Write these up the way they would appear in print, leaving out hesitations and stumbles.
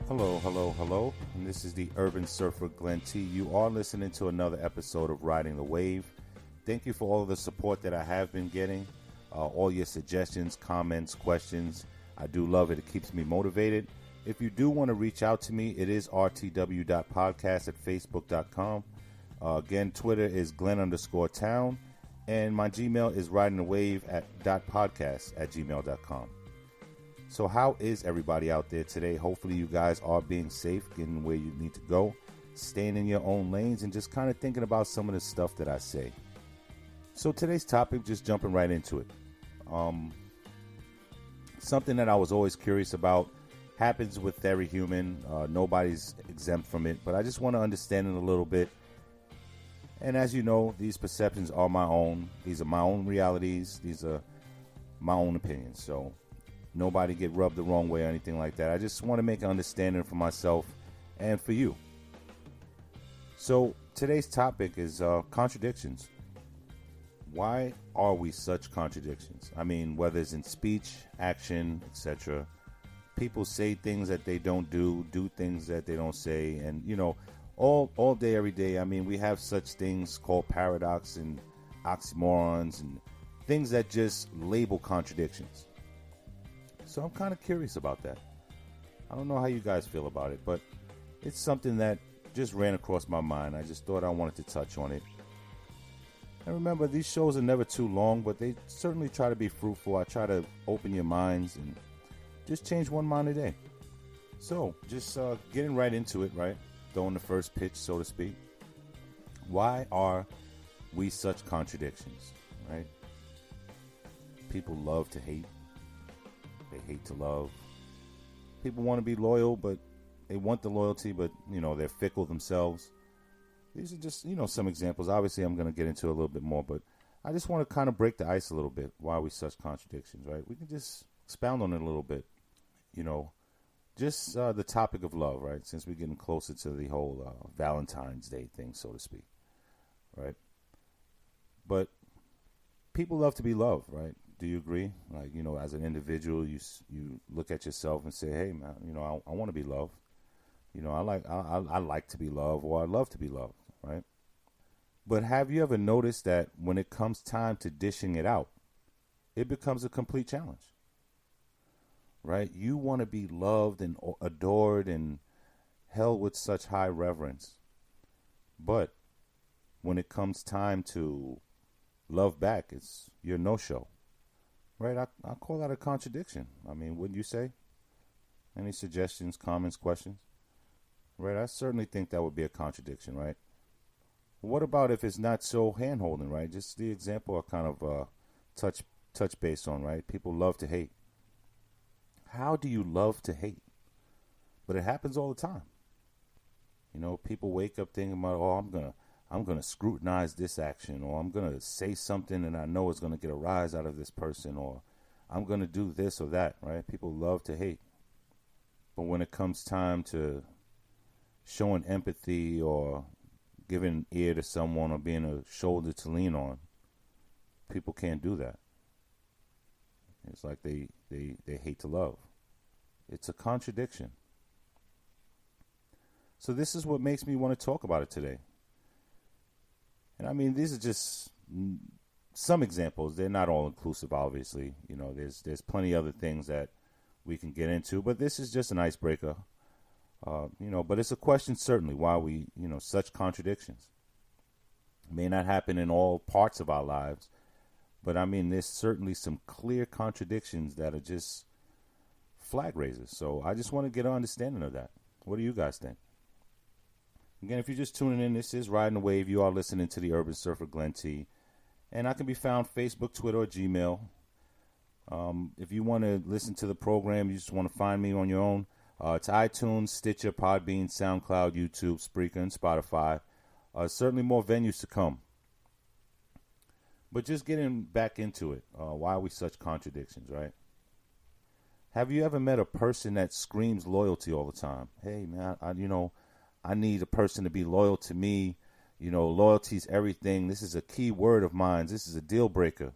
Hello, hello, hello. And this is the Urban Surfer Glenn T. You are listening to another episode of Riding the Wave. Thank you for all of the support that I have been getting, all your suggestions, comments, questions. I do love it. It keeps me motivated. If you do want to reach out to me, it is rtw.podcast at facebook.com. Again, Twitter is Glenn_town. And my Gmail is ridingthewave at .podcast@gmail.com. So how is everybody out there today? Hopefully you guys are being safe, getting where you need to go, staying in your own lanes, and just kind of thinking about some of the stuff that I say. So today's topic, just jumping right into it. Something that I was always curious about, happens with every human. Nobody's exempt from it, but I just want to understand it a little bit. And as you know, these perceptions are my own. These are my own realities. These are my own opinions. So nobody get rubbed the wrong way or anything like that. I just want to make an understanding for myself and for you. So today's topic is contradictions. Why are we such contradictions? I mean, whether it's in speech, action, etc. People say things that they don't do things that they don't say, and all day, every day. I mean, we have such things called paradox and oxymorons and things that just label contradictions. So I'm kind of curious about that. I don't know how you guys feel about it, but it's something that just ran across my mind. I just thought I wanted to touch on it. And remember, these shows are never too long, but they certainly try to be fruitful. I try to open your minds and just change one mind a day. So just getting right into it, right? Throwing the first pitch, so to speak. Why are we such contradictions, right? People love to hate. They hate to love. People want to be loyal, but they want the loyalty, but, they're fickle themselves. These are just, some examples. Obviously, I'm going to get into a little bit more, but I just want to kind of break the ice a little bit. Why are we such contradictions, right? We can just expound on it a little bit, Just the topic of love, right? Since we're getting closer to the whole Valentine's Day thing, so to speak, right? But people love to be loved, right? Do you agree? Like, as an individual, you look at yourself and say, hey, man, I want to be loved. I like to be loved, or I love to be loved, right? But have you ever noticed that when it comes time to dishing it out, it becomes a complete challenge? Right? You want to be loved and adored and held with such high reverence. But when it comes time to love back, it's your no-show. Right? I call that a contradiction. I mean, wouldn't you say? Any suggestions, comments, questions? Right? I certainly think that would be a contradiction, right? What about if it's not so hand-holding, right? Just the example I kind of touch base on, right? People love to hate. How do you love to hate? But it happens all the time. People wake up thinking about, I'm gonna scrutinize this action, or I'm gonna say something and I know it's gonna get a rise out of this person, or I'm gonna do this or that, right? People love to hate. But when it comes time to showing empathy or giving an ear to someone or being a shoulder to lean on, people can't do that. It's like they hate to love. It's a contradiction. So this is what makes me want to talk about it today. And I mean, these are just some examples. They're not all inclusive, obviously. There's plenty other things that we can get into, but this is just an icebreaker. But it's a question, certainly, why we, such contradictions. It may not happen in all parts of our lives, but I mean, there's certainly some clear contradictions that are just flag raisers. So I just want to get an understanding of that. What do you guys think? Again, if you're just tuning in, this is Riding the Wave. You are listening to the Urban Surfer Glenn T. And I can be found Facebook, Twitter, or Gmail. If you want to listen to the program, you just want to find me on your own. It's iTunes, Stitcher, Podbean, SoundCloud, YouTube, Spreaker, and Spotify. Certainly more venues to come. But just getting back into it, why are we such contradictions, right? Have you ever met a person that screams loyalty all the time? Hey, man, I need a person to be loyal to me. Loyalty's everything. This is a key word of mine. This is a deal breaker.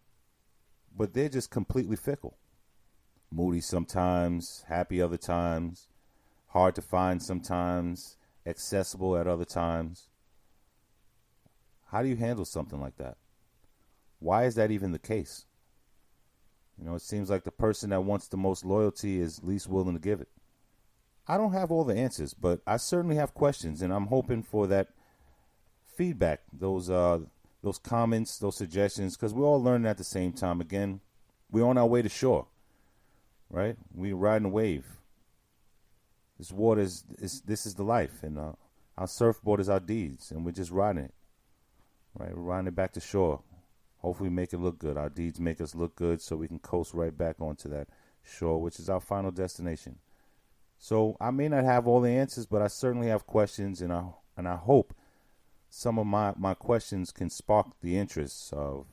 But they're just completely fickle. Moody sometimes, happy other times. hard to find sometimes, accessible at other times. How do you handle something like that? Why is that even the case? It seems like the person that wants the most loyalty is least willing to give it. I don't have all the answers, but I certainly have questions, and I'm hoping for that feedback, those comments, those suggestions, because we're all learning at the same time. Again, we're on our way to shore, right? We're riding a wave. This water this is the life, and our surfboard is our deeds, and we're just riding it, right? We're riding it back to shore. Hopefully make it look good. Our deeds make us look good so we can coast right back onto that shore, which is our final destination. So I may not have all the answers, but I certainly have questions, and I hope some of my questions can spark the interests of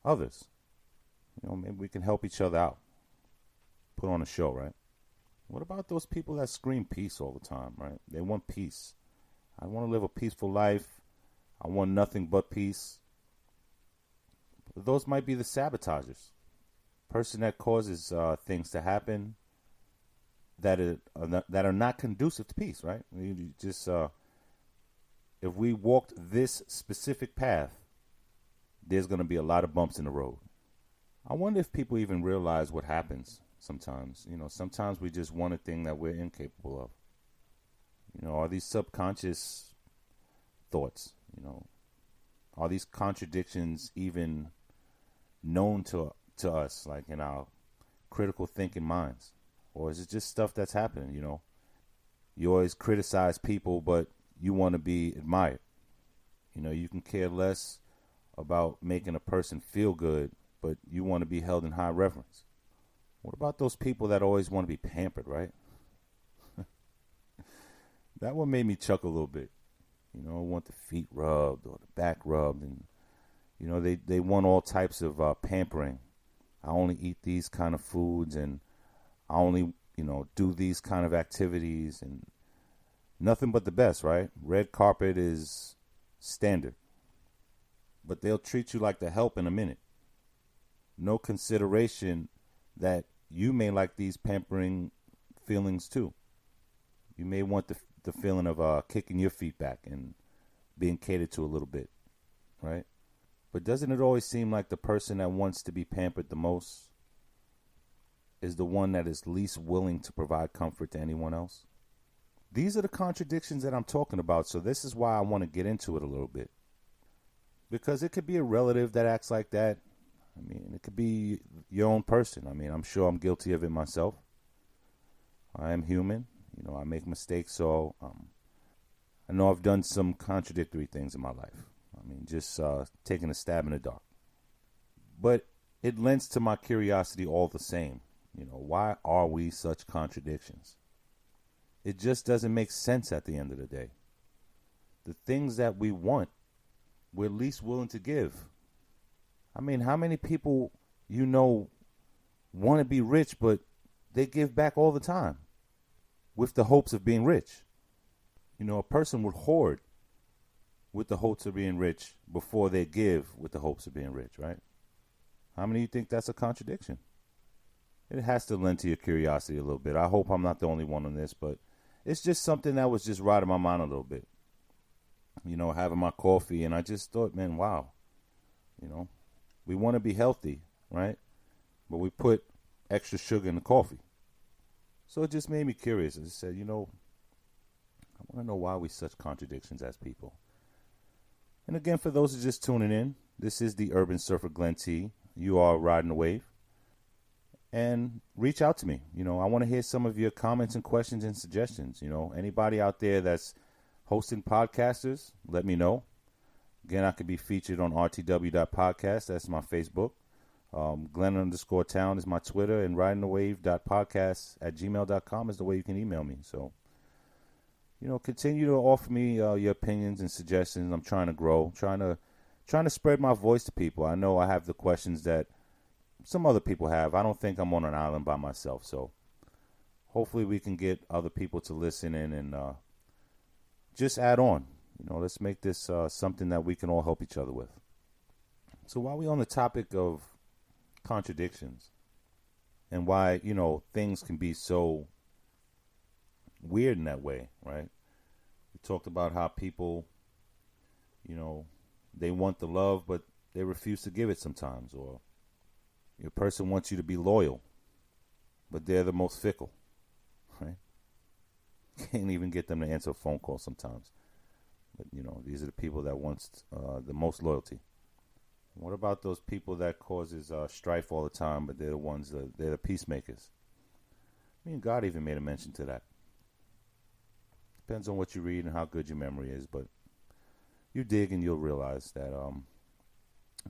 others. Maybe we can help each other out. Put on a show, right? What about those people that scream peace all the time, right? They want peace. I want to live a peaceful life. I want nothing but peace. But those might be the sabotagers. Person that causes things to happen that are not conducive to peace, right? You just if we walked this specific path, there's going to be a lot of bumps in the road. I wonder if people even realize what happens sometimes. Sometimes we just want a thing that we're incapable of. Are these subconscious thoughts? Are these contradictions even known to us, like in our critical thinking minds? Or is it just stuff that's happening? You always criticize people, but you want to be admired. You can care less about making a person feel good, but you want to be held in high reverence. What about those people that always want to be pampered, right? That one made me chuckle a little bit. Want the feet rubbed or the back rubbed, and they want all types of pampering. I only eat these kind of foods, and I only do these kind of activities, and nothing but the best, right? Red carpet is standard, but they'll treat you like the help in a minute. No consideration that you may like these pampering feelings too. You may want the feeling of kicking your feet back and being catered to a little bit, right? But doesn't it always seem like the person that wants to be pampered the most is the one that is least willing to provide comfort to anyone else? These are the contradictions that I'm talking about, so this is why I want to get into it a little bit. Because it could be a relative that acts like that. It could be your own person. I'm sure I'm guilty of it myself. I am human. I make mistakes, so I know I've done some contradictory things in my life. Just taking a stab in the dark. But it lends to my curiosity all the same. Why are we such contradictions? It just doesn't make sense at the end of the day. The things that we want, we're least willing to give. How many people want to be rich, but they give back all the time with the hopes of being rich? A person would hoard with the hopes of being rich before they give with the hopes of being rich, right? How many of you think that's a contradiction? It has to lend to your curiosity a little bit. I hope I'm not the only one on this, but it's just something that was just riding my mind a little bit. Having my coffee, and I just thought, man, wow. We want to be healthy, right? But we put extra sugar in the coffee. So it just made me curious. I just said, I want to know why we such contradictions as people. And again, for those who are just tuning in, this is the Urban Surfer Glenn T. You are riding the wave. And reach out to me. I want to hear some of your comments and questions and suggestions. Anybody out there that's hosting podcasters, let me know. Again, I could be featured on rtw.podcast. That's my Facebook. Glenn_town is my Twitter, and ridingthewave.podcast@gmail.com is the way you can email me. So, continue to offer me your opinions and suggestions. I'm trying to grow, trying to spread my voice to people. I know I have the questions that some other people have. I don't think I'm on an island by myself. So hopefully we can get other people to listen in and just add on. Let's make this something that we can all help each other with. So while we're on the topic of contradictions and why, things can be so weird in that way, right? We talked about how people, you know, they want the love, but they refuse to give it sometimes. Or your person wants you to be loyal, but they're the most fickle, right? Can't even get them to answer a phone call sometimes. But, these are the people that want the most loyalty. What about those people that causes strife all the time, but they're the ones, they're the peacemakers? I mean, God even made a mention to that. Depends on what you read and how good your memory is, but you dig and you'll realize that I'm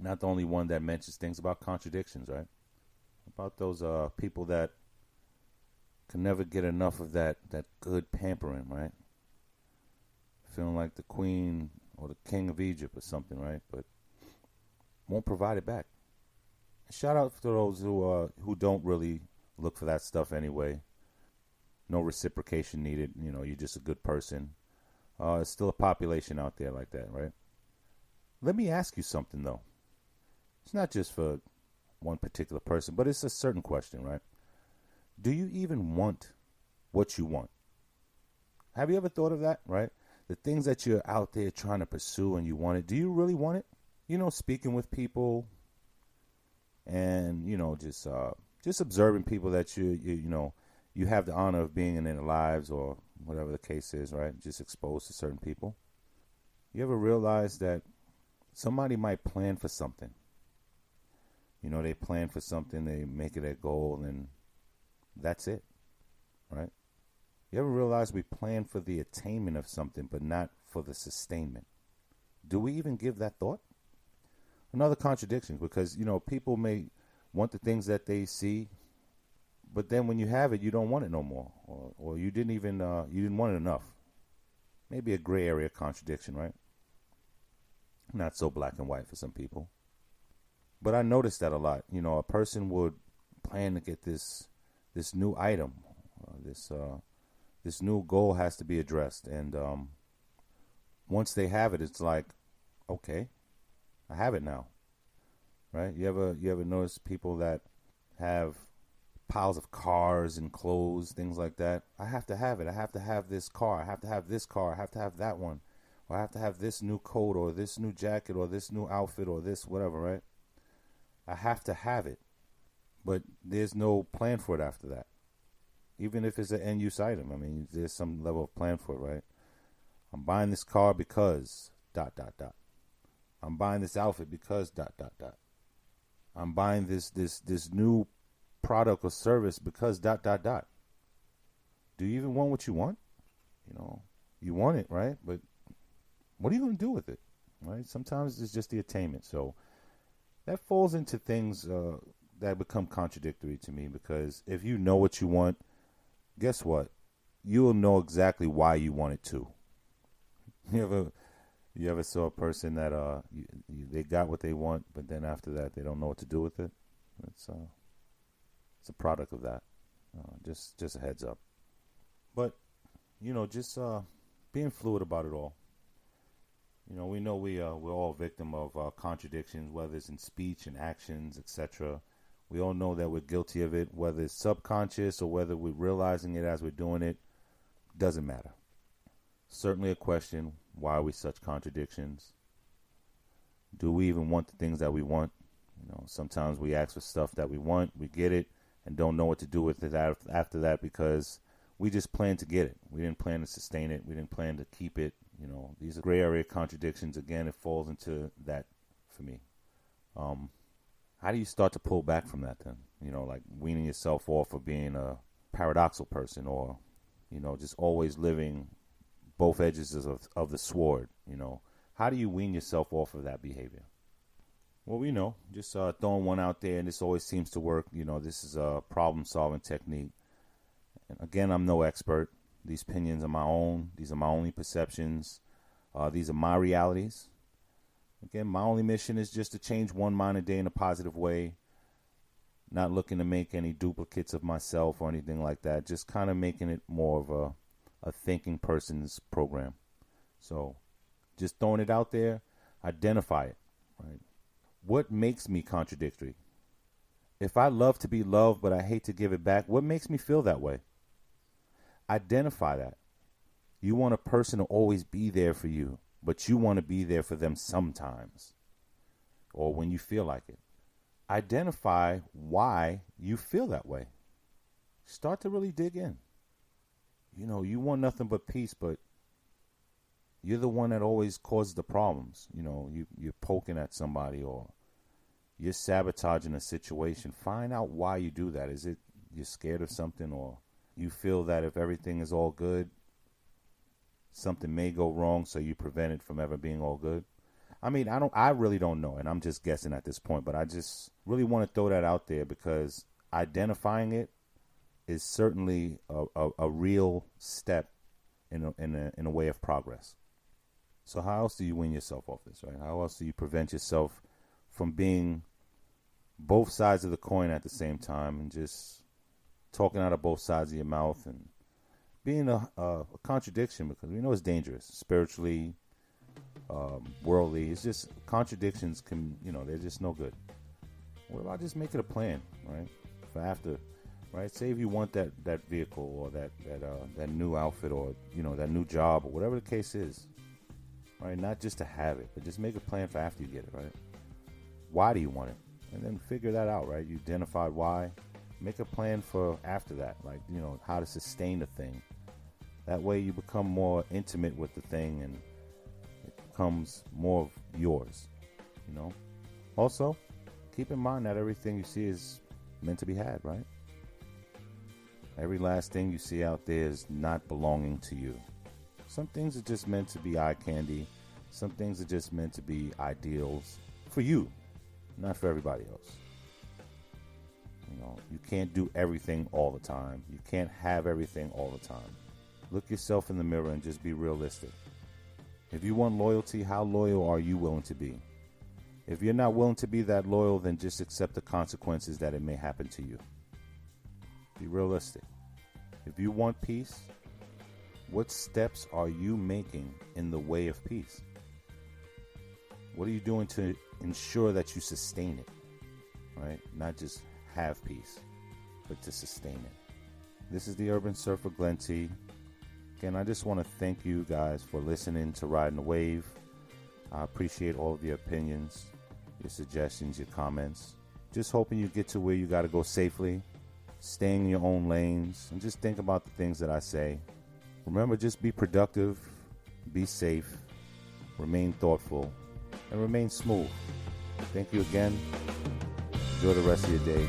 not the only one that mentions things about contradictions, right? About those people that can never get enough of that good pampering, right? Feeling like the queen or the king of Egypt or something, right? But won't provide it back. Shout out to those who don't really look for that stuff anyway. No reciprocation needed. You're just a good person. There's still a population out there like that, right? Let me ask you something, though. It's not just for one particular person, but it's a certain question, right? Do you even want what you want? Have you ever thought of that, right? The things that you're out there trying to pursue and you want it, do you really want it? Speaking with people and, just observing people that you have the honor of being in their lives or whatever the case is, right? Just exposed to certain people. You ever realize that somebody might plan for something? They plan for something, they make it their goal, and that's it, right? You ever realize we plan for the attainment of something, but not for the sustainment? Do we even give that thought? Another contradiction, because, people may want the things that they see, but then when you have it, you don't want it no more, or you didn't even you didn't want it enough. Maybe a gray area contradiction, right? Not so black and white for some people, but I noticed that a lot. A person would plan to get this new item, this new goal has to be addressed, and once they have it, it's like, okay, I have it now, right? You ever notice people that have piles of cars and clothes, things like that? I have to have it. I have to have this car. I have to have this car. I have to have that one. Or I have to have this new coat or this new jacket or this new outfit or this whatever, right? I have to have it. But there's no plan for it after that. Even if it's an end-use item. I mean, there's some level of plan for it, right? I'm buying this car because ... I'm buying this outfit because ... I'm buying this new product or service because ... Do you even want what you want? You want it, right? But what are you going to do with it, right? Sometimes it's just the attainment. So that falls into things that become contradictory to me, because if you know what you want, guess what? You'll know exactly why you want it too. You ever saw a person that they got what they want, but then after that they don't know what to do with it? It's a product of that. Just a heads up. But just being fluid about it all. We know we're all victim of contradictions, whether it's in speech and actions, etc. We all know that we're guilty of it, whether it's subconscious or whether we're realizing it as we're doing it. Doesn't matter. Certainly a question, why are we such contradictions? Do we even want the things that we want? Sometimes we ask for stuff that we want, we get it, and don't know what to do with it after that, because we just plan to get it. We didn't plan to sustain it. We didn't plan to keep it. These are gray area contradictions. Again, it falls into that for me. How do you start to pull back from that then? Like weaning yourself off of being a paradoxical person, or, just always living both edges of the sword. How do you wean yourself off of that behavior? Well, just throwing one out there, and this always seems to work. This is a problem-solving technique. And again, I'm no expert. These opinions are my own. These are my only perceptions. These are my realities. Again, my only mission is just to change one mind a day in a positive way. Not looking to make any duplicates of myself or anything like that. Just kind of making it more of a thinking person's program. So just throwing it out there, identify it, right? What makes me contradictory? If I love to be loved, but I hate to give it back, what makes me feel that way? Identify that. You want a person to always be there for you, but you want to be there for them sometimes or when you feel like it. Identify why you feel that way. Start to really dig in. You want nothing but peace, but you're the one that always causes the problems. You're poking at somebody or you're sabotaging a situation. Find out why you do that. Is it you're scared of something, or you feel that if everything is all good, something may go wrong, so you prevent it from ever being all good? I really don't know, and I'm just guessing at this point, but I just really want to throw that out there because identifying it is certainly a real step in a way of progress. So how else do you win yourself off this, right? How else do you prevent yourself from being both sides of the coin at the same time and just talking out of both sides of your mouth and being a contradiction, because we know it's dangerous spiritually, worldly. It's just contradictions they're just no good. What about just make it a plan, right? For after, right? Say if you want that vehicle or that new outfit or that new job or whatever the case is, right? Not just to have it, but just make a plan for after you get it, right? Why do you want it? And then figure that out, right? You identified why. Make a plan for after that, like, how to sustain the thing. That way you become more intimate with the thing and it becomes more of yours, Also, keep in mind that everything you see is meant to be had, right? Every last thing you see out there is not belonging to you. Some things are just meant to be eye candy. Some things are just meant to be ideals for you, not for everybody else. You can't do everything all the time. You can't have everything all the time. Look yourself in the mirror and just be realistic. If you want loyalty, how loyal are you willing to be? If you're not willing to be that loyal, then just accept the consequences that it may happen to you. Be realistic. If you want peace, what steps are you making in the way of peace? What are you doing to ensure that you sustain it, right? Not just have peace, but to sustain it. This is the Urban Surfer, Glenn T. Again, I just want to thank you guys for listening to Riding the Wave. I appreciate all of your opinions, your suggestions, your comments. Just hoping you get to where you got to go safely, staying in your own lanes, and just think about the things that I say. Remember, just be productive, be safe, remain thoughtful, and remain smooth. Thank you again. Enjoy the rest of your day.